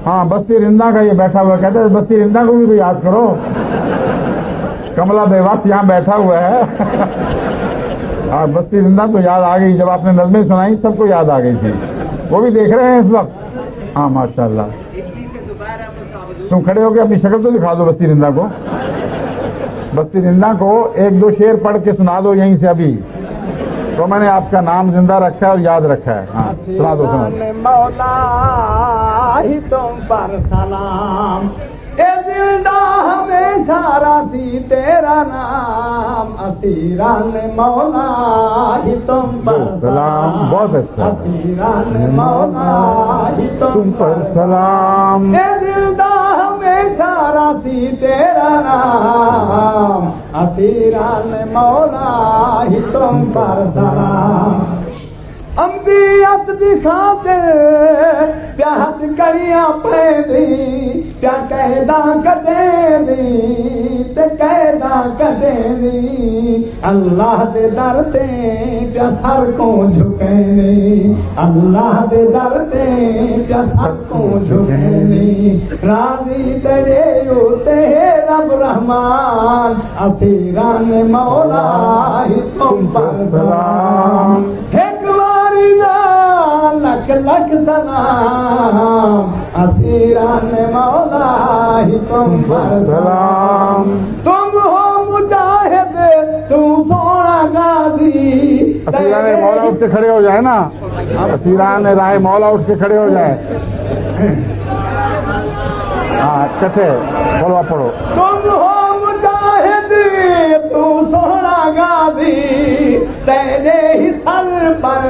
हाँ, बस्ती रिंदा का ये बैठा हुआ, कहते हैं बस्ती रिंदा को भी तो याद करो। कमला बेवास यहाँ बैठा हुआ है। हाँ, बस्ती रिंदा तो याद आ गई, जब आपने नज़में सुनाई सबको याद आ गई थी। वो भी देख रहे हैं इस वक्त। हाँ माशाल्लाह। तुम खड़े होकर अपनी शक्ल तो दिखा दो बस्ती रिंदा को। बस्ती रिंदा को एक दो शेर पढ़ के सुना दो यहीं से अभी, तो मैंने आपका नाम जिंदा रखा है और याद रखा है। हाँ सुना दो, सुना दो। मौला ही तुम पर सलाम, ए जिंदा हमेशा रासी तेरा नाम, असीरान मौला ही तुम पर सलाम। बहुत अच्छा। असीरान मौला ही तुम पर सलाम, ए जिंदा हमेशा रासी तेरा नाम, असीरान मौला ही तुम पर सलाम। अमदीयत दिखाते प्याद करिया पैदी, प्या कहदा कदे दी ते कहदा कदे दी, अल्लाह दे दर ते प्या सर को झुके दी, अल्लाह दे दर ते प्या सर को झुके दी, राजी तेरे होते रब रहमान, असीरान मौला ही तुम पर सलाम। लख लख सलाम, असीरान मौला ही तुम पर सलाम। तुम हो मुजाहिद तू सोना गाजी, असीरान मौला उठ के खड़े हो जाए ना, असीरान राह मौला उठ के खड़े हो जाए। हाँ कथे बोलो, पढ़ो। तुम हो मुजाहिद तू सोना गाजी, तेरे ही सर पर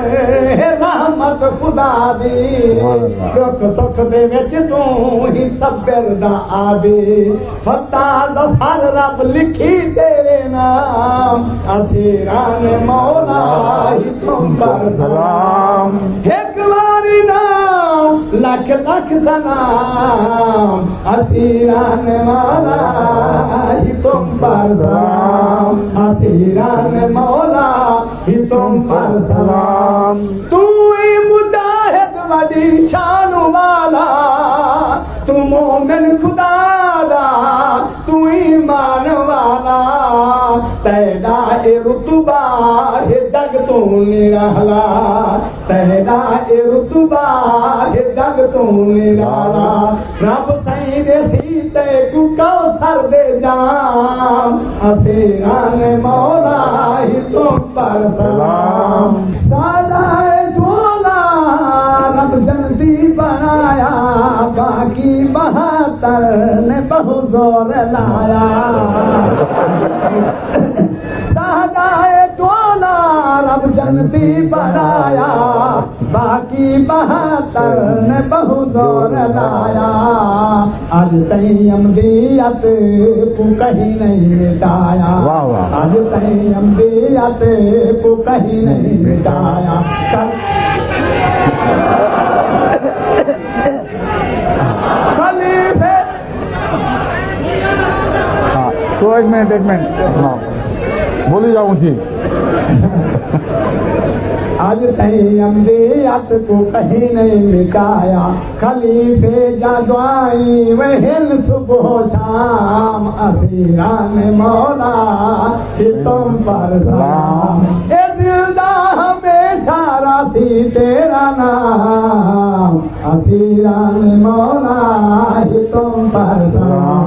रहमत खुदा दी, दुख सुख दे विच तू ही सबर दा आदि, फता ज़फर रब लिखी तेरे नाम, असीरान मौला ही तुम पर सलाम। एक बारी नाम लख लख सलाम, असीरान मौला ही तुम पर सलाम, असीरान मौला ही तुम पर सलाम। तू ही मुजाहिद वडी शान वाला, तू मोमिन खुदा दा तू ईमान वाला, तेरा ए रुतबा है जग तू निराला, तेरा ए रुतबा है जग तू निराला, रब सही दे सीते तू कौसर दे जाम, असीरान मौला ही तुम पर सलाम। सादाए झोला रब जन्नती बनाया, बाकी 72 ने बहु जोर लाया, सादाए झोला रब जन्नती बनाया, बाकी 72 ने बहु जोर लाया, आज तई अमदियत को कहीं नहीं मिटाया, आज तई अमदियत को कहीं नहीं मिटाया। खलीफे हाँ तो एक मिनट सुनाओ, बोली जाऊँ ऊँची। आज तई अमदियत को कहीं नहीं मिटाया, खलीफे जादवाई वहन सुबह शाम, असीरान मौला ही तुम पर सलाम। ए दिलदा हमेशा रासी तेरा नाम, असीरान मौला ही तुम पर सलाम।